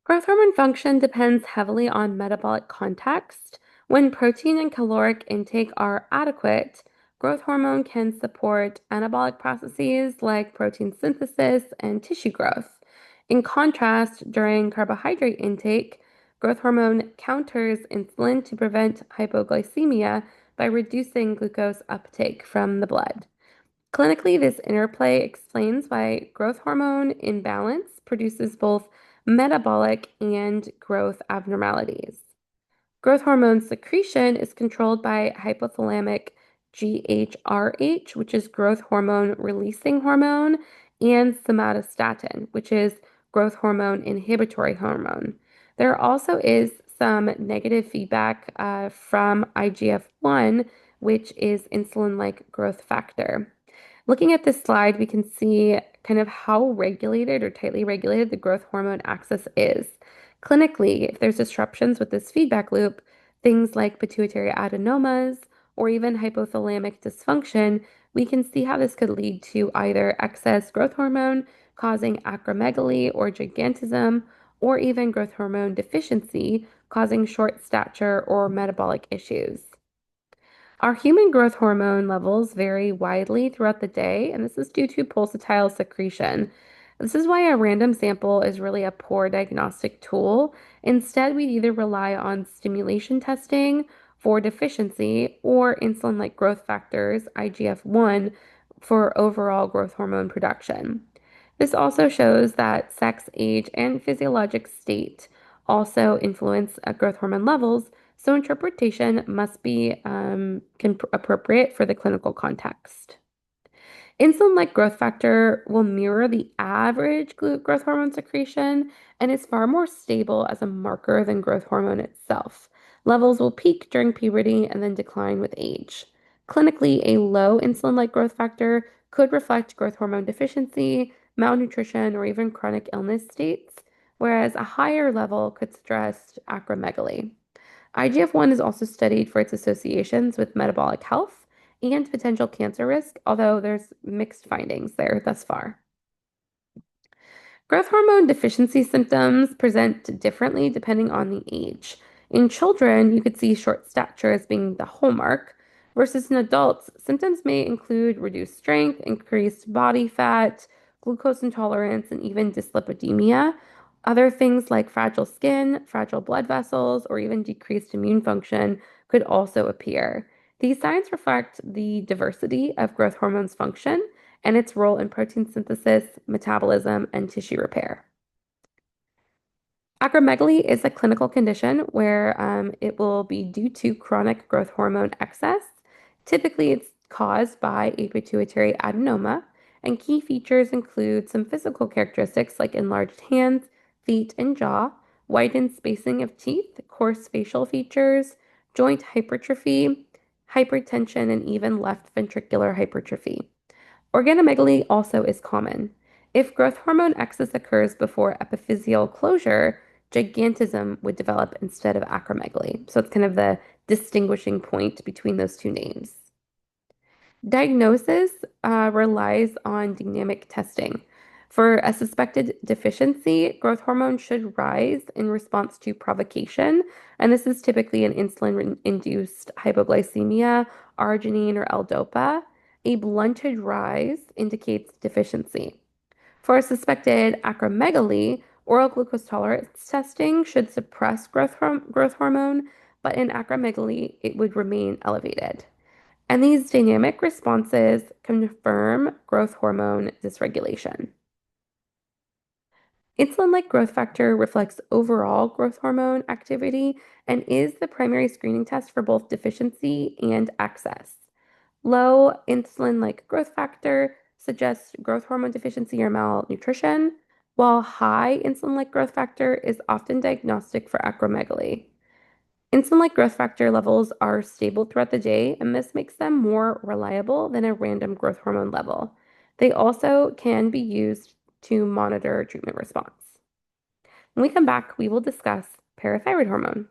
Growth hormone function depends heavily on metabolic context. When protein and caloric intake are adequate, growth hormone can support anabolic processes like protein synthesis and tissue growth. In contrast, during carbohydrate intake, growth hormone counters insulin to prevent hypoglycemia by reducing glucose uptake from the blood. Clinically, this interplay explains why growth hormone imbalance produces both metabolic and growth abnormalities. Growth hormone secretion is controlled by hypothalamic GHRH, which is growth hormone releasing hormone, and somatostatin, which is growth hormone inhibitory hormone. There also is some negative feedback from IGF-1, which is insulin-like growth factor. Looking at this slide, we can see kind of how regulated or tightly regulated the growth hormone axis is. Clinically, if there's disruptions with this feedback loop, things like pituitary adenomas or even hypothalamic dysfunction, we can see how this could lead to either excess growth hormone causing acromegaly or gigantism, or even growth hormone deficiency causing short stature or metabolic issues. Our human growth hormone levels vary widely throughout the day, and this is due to pulsatile secretion. This is why a random sample is really a poor diagnostic tool. Instead, we either rely on stimulation testing for deficiency or insulin-like growth factors, IGF-1, for overall growth hormone production. This also shows that sex, age, and physiologic state also influence growth hormone levels, so interpretation must be appropriate for the clinical context. Insulin-like growth factor will mirror the average growth hormone secretion and is far more stable as a marker than growth hormone itself. Levels will peak during puberty and then decline with age. Clinically, a low insulin-like growth factor could reflect growth hormone deficiency, malnutrition, or even chronic illness states, whereas a higher level could suggest acromegaly. IGF-1 is also studied for its associations with metabolic health and potential cancer risk, although there's mixed findings there thus far. Growth hormone deficiency symptoms present differently depending on the age. In children, you could see short stature as being the hallmark, versus in adults, symptoms may include reduced strength, increased body fat, glucose intolerance, and even dyslipidemia. Other things like fragile skin, fragile blood vessels, or even decreased immune function could also appear. These signs reflect the diversity of growth hormones function and its role in protein synthesis, metabolism, and tissue repair. Acromegaly is a clinical condition where it will be due to chronic growth hormone excess. Typically, it's caused by a pituitary adenoma, and key features include some physical characteristics like enlarged hands, feet, and jaw, widened spacing of teeth, coarse facial features, joint hypertrophy, hypertension, and even left ventricular hypertrophy. Organomegaly also is common. If growth hormone excess occurs before epiphyseal closure, gigantism would develop instead of acromegaly. So it's kind of the distinguishing point between those two names. Diagnosis relies on dynamic testing. For a suspected deficiency, growth hormone should rise in response to provocation, and this is typically an insulin-induced hypoglycemia, arginine, or L-DOPA. A blunted rise indicates deficiency. For a suspected acromegaly, oral glucose tolerance testing should suppress growth hormone, but in acromegaly, it would remain elevated. And these dynamic responses confirm growth hormone dysregulation. Insulin-like growth factor reflects overall growth hormone activity and is the primary screening test for both deficiency and excess. Low insulin-like growth factor suggests growth hormone deficiency or malnutrition, while high insulin-like growth factor is often diagnostic for acromegaly. Insulin-like growth factor levels are stable throughout the day, and this makes them more reliable than a random growth hormone level. They also can be used to monitor treatment response. When we come back, we will discuss parathyroid hormone.